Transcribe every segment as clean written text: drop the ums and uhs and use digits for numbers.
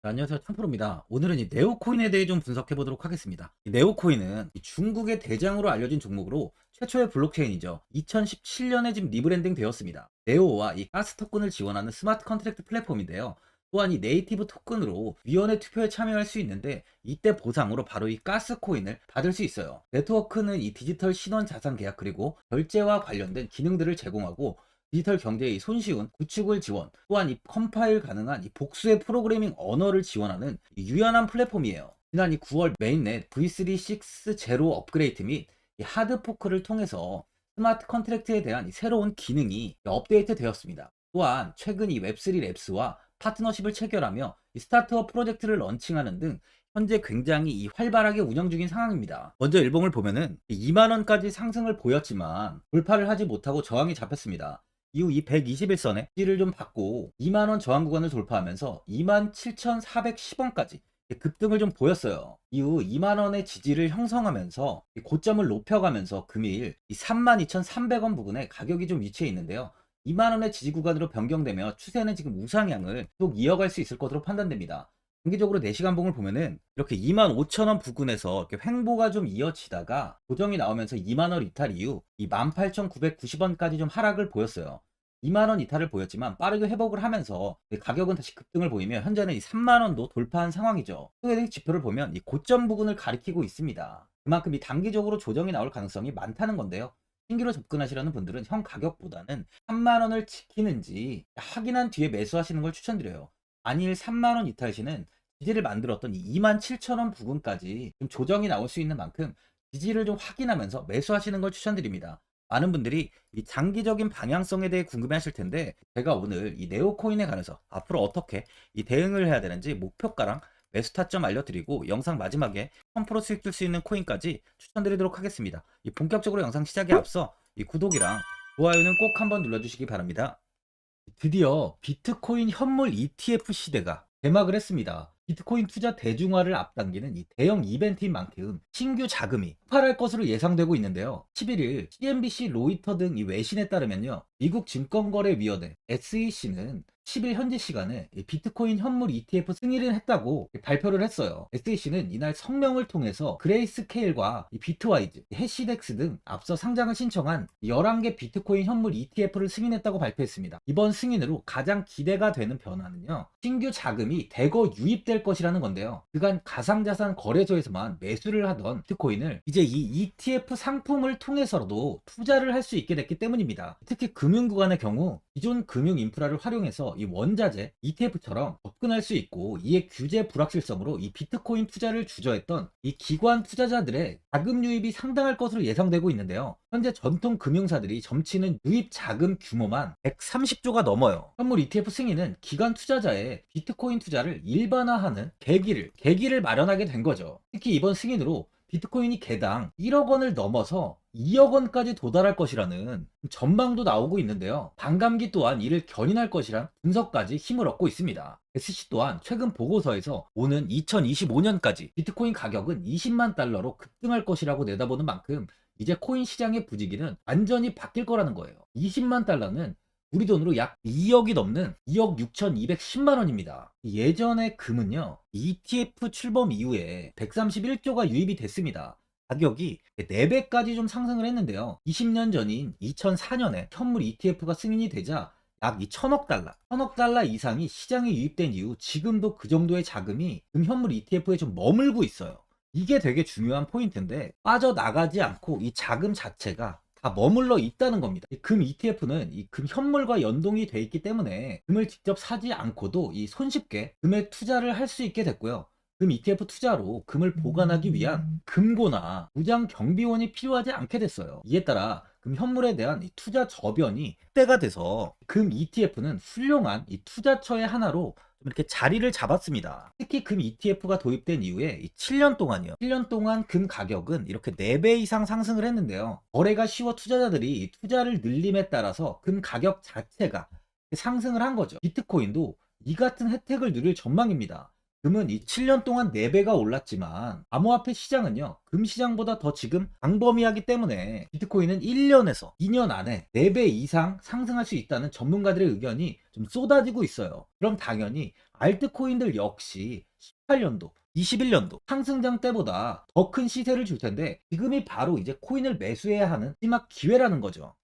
네, 안녕하세요. 참프로입니다. 오늘은 이 네오코인에 대해 좀 분석해 보도록 하겠습니다. 이 네오코인은 이 중국의 대장으로 알려진 종목으로 최초의 블록체인이죠. 2017년에 지금 리브랜딩 되었습니다. 네오와 이 가스 토큰을 지원하는 스마트 컨트랙트 플랫폼인데요. 또한 이 네이티브 토큰으로 위원회 투표에 참여할 수 있는데 이때 보상으로 바로 이 가스 코인을 받을 수 있어요. 네트워크는 이 디지털 신원 자산 계약 그리고 결제와 관련된 기능들을 제공하고 디지털 경제의 손쉬운 구축을 지원, 또한 이 컴파일 가능한 이 복수의 프로그래밍 언어를 지원하는 이 유연한 플랫폼이에요. 지난 이 9월 메인넷 V360 업그레이드 및 이 하드 포크를 통해서 스마트 컨트랙트에 대한 이 새로운 기능이 업데이트 되었습니다. 또한 최근 이 웹3 랩스와 파트너십을 체결하며 이 스타트업 프로젝트를 런칭하는 등 현재 굉장히 이 활발하게 운영 중인 상황입니다. 먼저 일봉을 보면은 2만 원까지 상승을 보였지만 돌파를 하지 못하고 저항이 잡혔습니다. 이후 이 121선에 지지를 좀 받고 2만원 저항 구간을 돌파하면서 27,410원까지 급등을 좀 보였어요. 이후 2만원의 지지를 형성하면서 고점을 높여가면서 금일 이 32,300원 부근에 가격이 좀 위치해 있는데요. 2만원의 지지 구간으로 변경되며 추세는 지금 우상향을 계속 이어갈 수 있을 것으로 판단됩니다. 단기적으로 4시간 봉을 보면은 이렇게 25,000원 부근에서 이렇게 횡보가 좀 이어지다가 고정이 나오면서 2만원 이탈 이후 이 18,990원까지 좀 하락을 보였어요. 2만원 이탈을 보였지만 빠르게 회복을 하면서 가격은 다시 급등을 보이며 현재는 이 3만원도 돌파한 상황이죠. 소액 지표를 보면 이 고점 부근을 가리키고 있습니다. 그만큼 이 단기적으로 조정이 나올 가능성이 많다는 건데요. 신규로 접근하시려는 분들은 현 가격보다는 3만원을 지키는지 확인한 뒤에 매수하시는 걸 추천드려요. 만일 3만원 이탈 시는 지지를 만들었던 이 27,000원 부근까지 좀 조정이 나올 수 있는 만큼 지지를 좀 확인하면서 매수하시는 걸 추천드립니다. 많은 분들이 이 장기적인 방향성에 대해 궁금해 하실 텐데 제가 오늘 이 네오코인에 관해서 앞으로 어떻게 이 대응을 해야 되는지 목표가랑 매수 타점 알려드리고 영상 마지막에 1000% 수익 줄 수 있는 코인까지 추천드리도록 하겠습니다. 이 본격적으로 영상 시작에 앞서 이 구독이랑 좋아요는 꼭 한번 눌러주시기 바랍니다. 드디어 비트코인 현물 ETF 시대가 개막을 했습니다. 비트코인 투자 대중화를 앞당기는 이 대형 이벤트인 만큼 신규 자금이 폭발할 것으로 예상되고 있는데요. 11일 CNBC, 로이터 등 이 외신에 따르면요. 미국 증권거래위원회 SEC는 10일 현지 시간에 비트코인 현물 ETF 승인을 했다고 발표를 했어요. SEC는 이날 성명을 통해서 그레이스케일과 비트와이즈, 해시덱스 등 앞서 상장을 신청한 11개 비트코인 현물 ETF를 승인했다고 발표했습니다. 이번 승인으로 가장 기대가 되는 변화는요. 신규 자금이 대거 유입될 것이라는 건데요. 그간 가상자산 거래소에서만 매수를 하던 비트코인을 이제 이 ETF 상품을 통해서도 투자를 할 수 있게 됐기 때문입니다. 특히 금융구간의 경우 기존 금융 인프라를 활용해서 이 원자재 ETF처럼 접근할 수 있고 이에 규제 불확실성으로 이 비트코인 투자를 주저했던 이 기관 투자자들의 자금 유입이 상당할 것으로 예상되고 있는데요. 현재 전통 금융사들이 점치는 유입 자금 규모만 130조가 넘어요. 현물 ETF 승인은 기관 투자자의 비트코인 투자를 일반화하는 계기를 마련하게 된 거죠. 특히 이번 승인으로 비트코인이 개당 1억 원을 넘어서 2억 원까지 도달할 것이라는 전망도 나오고 있는데요. 반감기 또한 이를 견인할 것이란 분석까지 힘을 얻고 있습니다. SC 또한 최근 보고서에서 오는 2025년까지 비트코인 가격은 20만 달러로 급등할 것이라고 내다보는 만큼 이제 코인 시장의 부지기는 완전히 바뀔 거라는 거예요. 20만 달러는 우리 돈으로 약 2억이 넘는 2억 6,210만 원입니다. 예전에 금은요, ETF 출범 이후에 131조가 유입이 됐습니다. 가격이 4배까지 좀 상승을 했는데요. 20년 전인 2004년에 현물 ETF가 승인이 되자 약 1000억 달러 이상이 시장에 유입된 이후 지금도 그 정도의 자금이 현물 ETF에 좀 머물고 있어요. 이게 되게 중요한 포인트인데 빠져나가지 않고 이 자금 자체가 다 머물러 있다는 겁니다. 이 금 ETF는 이 금 현물과 연동이 돼 있기 때문에 금을 직접 사지 않고도 이 손쉽게 금에 투자를 할 수 있게 됐고요. 금 ETF 투자로 금을 보관하기 위한 금고나 무장 경비원이 필요하지 않게 됐어요. 이에 따라 금 현물에 대한 이 투자 저변이 확대가 돼서 금 ETF는 훌륭한 이 투자처의 하나로 좀 이렇게 자리를 잡았습니다. 특히 금 ETF가 도입된 이후에 7년 동안이요. 7년 동안 금 가격은 이렇게 4배 이상 상승을 했는데요. 거래가 쉬워 투자자들이 투자를 늘림에 따라서 금 가격 자체가 상승을 한 거죠. 비트코인도 이 같은 혜택을 누릴 전망입니다. 금은 이 7년 동안 4배가 올랐지만 암호화폐 시장은요, 금 시장보다 더 지금 광범위하기 때문에 비트코인은 1년에서 2년 안에 4배 이상 상승할 수 있다는 전문가들의 의견이 좀 쏟아지고 있어요. 그럼 당연히 알트코인들 역시 18년도 21년도 상승장 때보다 더 큰 시세를 줄 텐데, 지금이 바로 이제 코인을 매수해야 하는 마지막 기회라는 거죠.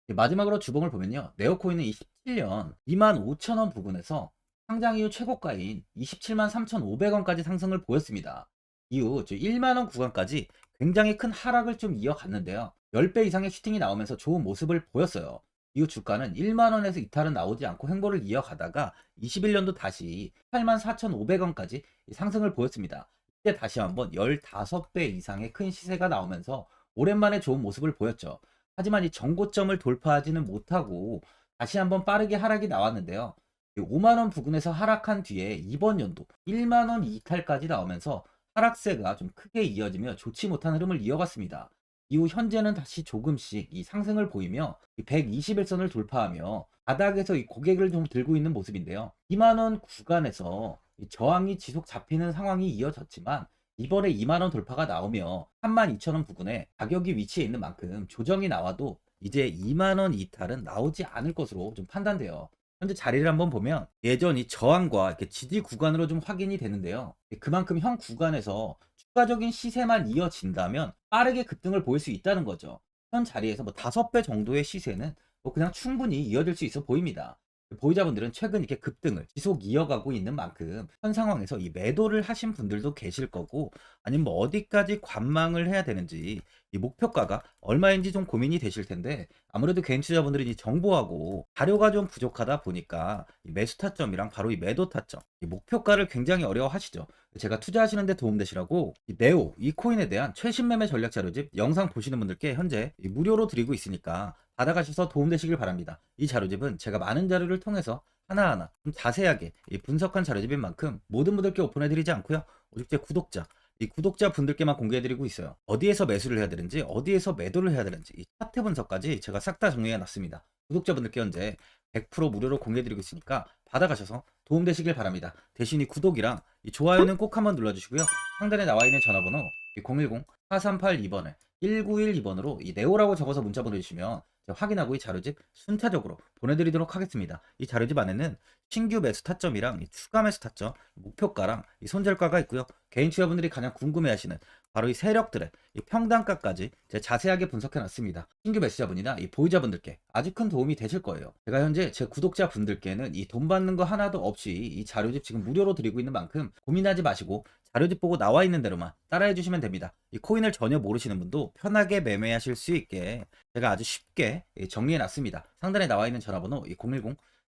마지막으로 주봉을 보면요, 네오코인은 27년 25,000원 부근에서 상장 이후 최고가인 27만 3,500원까지 상승을 보였습니다. 이후 1만원 구간까지 굉장히 큰 하락을 좀 이어갔는데요, 10배 이상의 슈팅이 나오면서 좋은 모습을 보였어요. 이후 주가는 1만원에서 이탈은 나오지 않고 횡보를 이어가다가 21년도 다시 8만 4,500원까지 상승을 보였습니다. 이때 다시 한번 15배 이상의 큰 시세가 나오면서 오랜만에 좋은 모습을 보였죠. 하지만 이 정고점을 돌파하지는 못하고 다시 한번 빠르게 하락이 나왔는데요, 5만원 부근에서 하락한 뒤에 이번 연도 1만원 이탈까지 나오면서 하락세가 좀 크게 이어지며 좋지 못한 흐름을 이어갔습니다. 이후 현재는 다시 조금씩 이 상승을 보이며 121선을 돌파하며 바닥에서 이 고개를 좀 들고 있는 모습인데요, 2만원 구간에서 이 저항이 지속 잡히는 상황이 이어졌지만 이번에 2만원 돌파가 나오며 32,000원 부근에 가격이 위치해 있는 만큼 조정이 나와도 이제 2만원 이탈은 나오지 않을 것으로 좀 판단돼요. 현재 자리를 한번 보면 예전이 저항과 이렇게 지지 구간으로 좀 확인이 되는데요, 그만큼 현 구간에서 추가적인 시세만 이어진다면 빠르게 급등을 보일 수 있다는 거죠. 현 자리에서 뭐 5배 정도의 시세는 뭐 그냥 충분히 이어질 수 있어 보입니다. 보유자분들은 최근 이렇게 급등을 지속 이어가고 있는 만큼 현 상황에서 이 매도를 하신 분들도 계실 거고, 아니면 뭐 어디까지 관망을 해야 되는지, 이 목표가가 얼마인지 좀 고민이 되실 텐데, 아무래도 개인 투자분들이 이 정보하고 자료가 좀 부족하다 보니까 이 매수 타점이랑 바로 이 매도 타점, 이 목표가를 굉장히 어려워하시죠. 제가 투자하시는 데 도움되시라고 이 네오 이 코인에 대한 최신 매매 전략 자료집 영상 보시는 분들께 현재 무료로 드리고 있으니까 받아가셔서 도움되시길 바랍니다. 이 자료집은 제가 많은 자료를 통해서 하나하나 좀 자세하게 이 분석한 자료집인 만큼 모든 분들께 오픈해드리지 않고요, 오직 제 구독자, 이 구독자 분들께만 공개해드리고 있어요. 어디에서 매수를 해야 되는지, 어디에서 매도를 해야 되는지 이 차트 분석까지 제가 싹 다 정리해 놨습니다. 구독자분들께 현재 100% 무료로 공개해드리고 있으니까 받아가셔서 도움되시길 바랍니다. 대신 이 구독이랑 이 좋아요는 꼭 한번 눌러주시고요, 상단에 나와 있는 전화번호 010-4382번에 1912번으로 이 네오라고 적어서 문자 보내주시면 확인하고 이 자료집 순차적으로 보내드리도록 하겠습니다. 이 자료집 안에는 신규 매수 타점이랑 이 추가 매수 타점, 목표가랑 이 손절가가 있고요, 개인 투자분들이 가장 궁금해하시는 바로 이 세력들의 이 평단가까지 제가 자세하게 분석해 놨습니다. 신규 매수자분이나 이 보유자분들께 아주 큰 도움이 되실 거예요. 제가 현재 제 구독자분들께는 이 돈 받는 거 하나도 없이 이 자료집 지금 무료로 드리고 있는 만큼 고민하지 마시고 자료집 보고 나와 있는 대로만 따라해 주시면 됩니다. 이 코인을 전혀 모르시는 분도 편하게 매매하실 수 있게 제가 아주 쉽게 정리해 놨습니다. 상단에 나와 있는 전화번호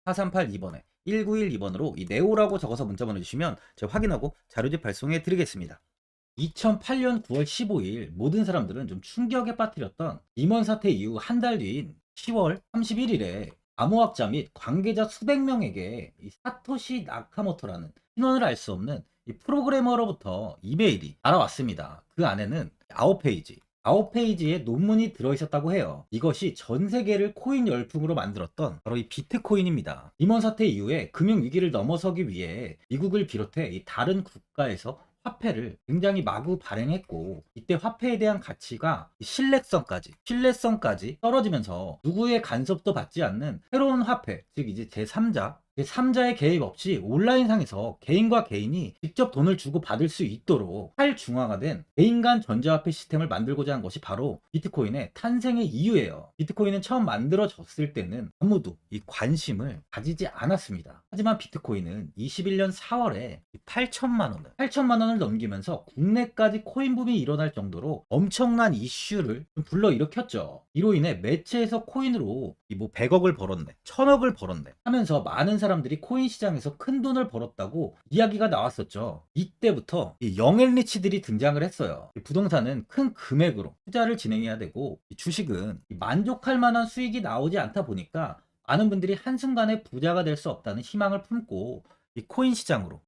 010-4382번에 1912번으로 이 네오라고 적어서 문자 보내주시면 제가 확인하고 자료집 발송해 드리겠습니다. 2008년 9월 15일 모든 사람들은 좀 충격에 빠뜨렸던 임원 사태 이후 한 달 뒤인 10월 31일에 암호학자 및 관계자 수백 명에게 이 사토시 나카모토라는 신원을 알 수 없는 이 프로그래머로부터 이메일이 알아왔습니다. 그 안에는 9페이지의 논문이 들어있었다고 해요. 이것이 전 세계를 코인 열풍으로 만들었던 바로 이 비트코인입니다. 임원 사태 이후에 금융위기를 넘어서기 위해 미국을 비롯해 이 다른 국가에서 화폐를 굉장히 마구 발행했고, 이때 화폐에 대한 가치가 신뢰성까지 떨어지면서 누구의 간섭도 받지 않는 새로운 화폐, 즉 이제 제3자의 개입 없이 온라인상에서 개인과 개인이 직접 돈을 주고 받을 수 있도록 탈중앙화된 개인 간 전자화폐 시스템을 만들고자 한 것이 바로 비트코인의 탄생의 이유예요. 비트코인은 처음 만들어졌을 때는 아무도 이 관심을 가지지 않았습니다. 하지만 비트코인은 21년 4월에 8천만 원을 넘기면서 국내까지 코인 붐이 일어날 정도로 엄청난 이슈를 불러일으켰죠. 이로 인해 매체에서 코인으로 뭐 100억을 벌었네, 1000억을 벌었네 하면서 많은 사람들이 코인 시장에서 큰 돈을 벌었다고 이야기가 나왔었죠. 이때부터 이 영앤리치들이 등장을 했어요. 부동산은 큰 금액으로 투자를 진행해야 되고, 주식은 만족할 만한 수익이 나오지 않다 보니까 많은 분들이 한순간에 부자가 될 수 없다는 희망을 품고 이 코인 시장으로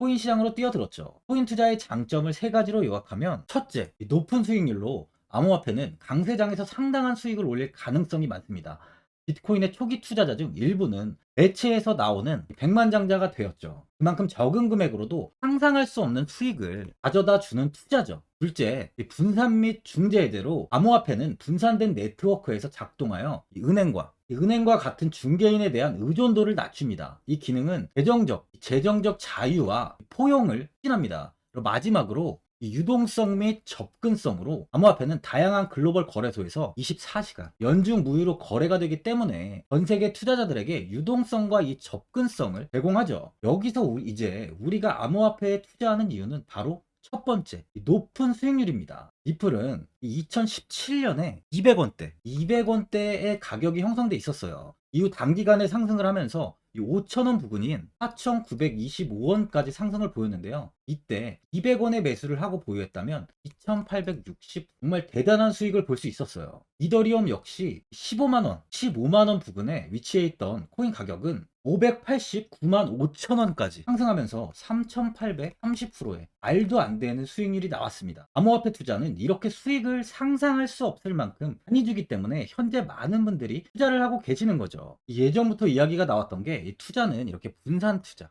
뛰어들었죠. 코인 투자의 장점을 세 가지로 요약하면, 첫째, 높은 수익률로 암호화폐는 강세장에서 상당한 수익을 올릴 가능성이 많습니다. 비트코인의 초기 투자자 중 일부는 매체에서 나오는 백만장자가 되었죠. 그만큼 적은 금액으로도 상상할 수 없는 수익을 가져다 주는 투자죠. 둘째, 이 분산 및 중재제로 암호화폐는 분산된 네트워크에서 작동하여 이 은행과 같은 중개인에 대한 의존도를 낮춥니다. 이 기능은 재정적 자유와 포용을 추진합니다. 그리고 마지막으로 이 유동성 및 접근성으로 암호화폐는 다양한 글로벌 거래소에서 24시간 연중 무휴로 거래가 되기 때문에 전 세계 투자자들에게 유동성과 이 접근성을 제공하죠. 여기서 이제 우리가 암호화폐에 투자하는 이유는 바로 첫 번째, 이 높은 수익률입니다. 리플은 2017년에 200원대의 가격이 형성돼 있었어요. 이후 단기간에 상승을 하면서 이 5,000원 부근인 4,925원까지 상승을 보였는데요. 이때 200원의 매수를 하고 보유했다면 2,860 정말 대단한 수익을 볼 수 있었어요. 이더리움 역시 15만원 부근에 위치해 있던 코인 가격은 589만 5천원까지 상승하면서 3,830%의 말도 안 되는 수익률이 나왔습니다. 암호화폐 투자는 이렇게 수익을 상상할 수 없을 만큼 많이 주기 때문에 현재 많은 분들이 투자를 하고 계시는 거죠. 예전부터 이야기가 나왔던 게 이 투자는 이렇게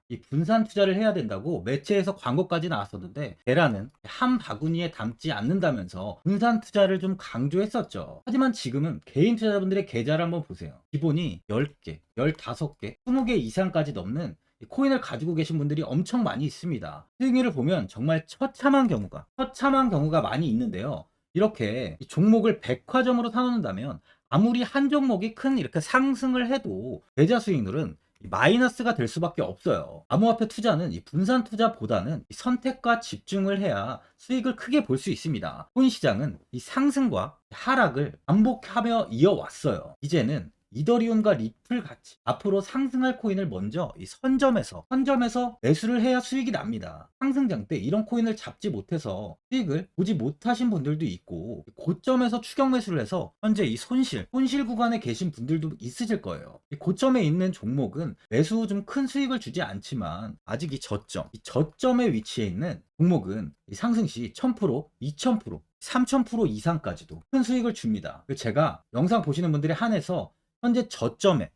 이 분산 투자를 해야 된다고 매체에서 광고까지 나왔었는데 테라는 한 바구니에 담지 않는다면서 분산 투자를 좀 강조했었죠. 하지만 지금은 개인 투자자분들의 계좌를 한번 보세요. 기본이 10개, 15개, 20개 이상까지 넘는 코인을 가지고 계신 분들이 엄청 많이 있습니다. 수익률을 보면 정말 처참한 경우가 많이 있는데요. 이렇게 종목을 백화점으로 사놓는다면 아무리 한 종목이 큰 이렇게 상승을 해도 계좌 수익률은 마이너스가 될 수밖에 없어요. 암호화폐 투자는 이 분산 투자보다는 이 선택과 집중을 해야 수익을 크게 볼 수 있습니다. 코인 시장은 이 상승과 하락을 반복하며 이어왔어요. 이제는 이더리움과 리플 같이 앞으로 상승할 코인을 먼저 이 선점에서 매수를 해야 수익이 납니다. 상승장 때 이런 코인을 잡지 못해서 수익을 보지 못하신 분들도 있고, 고점에서 추격 매수를 해서 현재 이 손실 구간에 계신 분들도 있으실 거예요. 이 고점에 있는 종목은 매수 후 좀 큰 수익을 주지 않지만 아직 이 저점에 위치해 있는 종목은 이 상승 시 1000%, 2000%, 3000% 이상까지도 큰 수익을 줍니다. 제가 영상 보시는 분들에 한해서 현재 저점에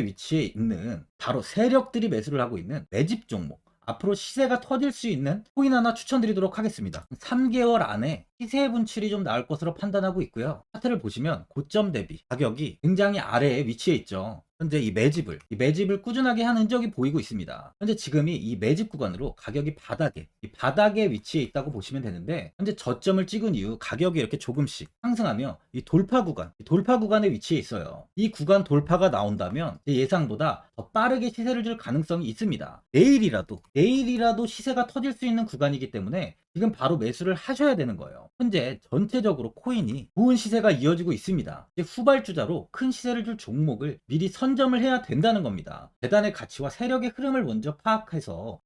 위치해 있는 바로 세력들이 매수를 하고 있는 매집 종목, 앞으로 시세가 터질 수 있는 코인 하나 추천드리도록 하겠습니다. 3개월 안에 시세 분출이 좀 나올 것으로 판단하고 있고요. 차트를 보시면 고점 대비 가격이 굉장히 아래에 위치해 있죠. 현재 이 매집을 꾸준하게 한 흔적이 보이고 있습니다. 현재 지금이 이 매집 구간으로 가격이 바닥에 위치해 있다고 보시면 되는데, 현재 저점을 찍은 이후 가격이 이렇게 조금씩 상승하며 이 돌파 구간에 위치해 있어요. 이 구간 돌파가 나온다면 제 예상보다 더 빠르게 시세를 줄 가능성이 있습니다. 내일이라도 시세가 터질 수 있는 구간이기 때문에 지금 바로 매수를 하셔야 되는 거예요. 현재 전체적으로 코인이 좋은 시세가 이어지고 있습니다. 이제 후발주자로 큰 시세를 줄 종목을 미리 선점을 해야 된다는 겁니다. 재단의 가치와 세력의 흐름을 먼저 파악해서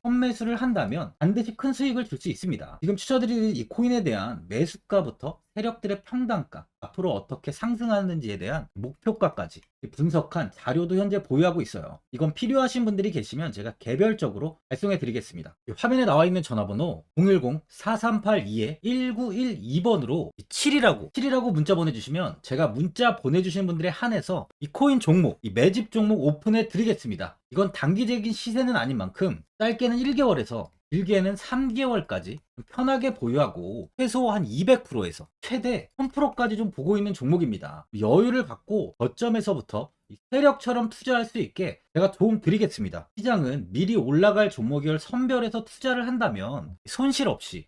선매수를 한다면 반드시 큰 수익을 줄 수 있습니다. 지금 추천드리는 이 코인에 대한 매수가부터 세력들의 평단가, 앞으로 어떻게 상승하는지에 대한 목표가까지 분석한 자료도 현재 보유하고 있어요. 이건 필요하신 분들이 계시면 제가 개별적으로 발송해 드리겠습니다. 화면에 나와 있는 전화번호 010-4382-1912번으로 7이라고 문자 보내주시면 제가 문자 보내주신 분들에 한해서 이 코인 종목, 이 매집 종목 오픈해 드리겠습니다. 이건 단기적인 시세는 아닌 만큼 짧게는 1개월에서 길게는 3개월까지 편하게 보유하고 최소 한 200%에서 최대 1000%까지 좀 보고 있는 종목입니다. 여유를 갖고 저점에서부터 세력처럼 투자할 수 있게 제가 도움 드리겠습니다. 시장은 미리 올라갈 종목을 선별해서 투자를 한다면 손실 없이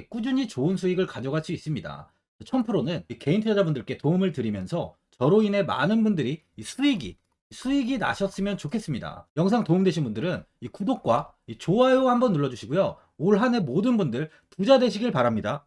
꾸준히 좋은 수익을 가져갈 수 있습니다. 1000%는 개인 투자자분들께 도움을 드리면서 저로 인해 많은 분들이 수익이 나셨으면 좋겠습니다. 영상 도움되신 분들은 이 구독과 이 좋아요 한번 눌러주시고요. 올 한 해 모든 분들 부자 되시길 바랍니다.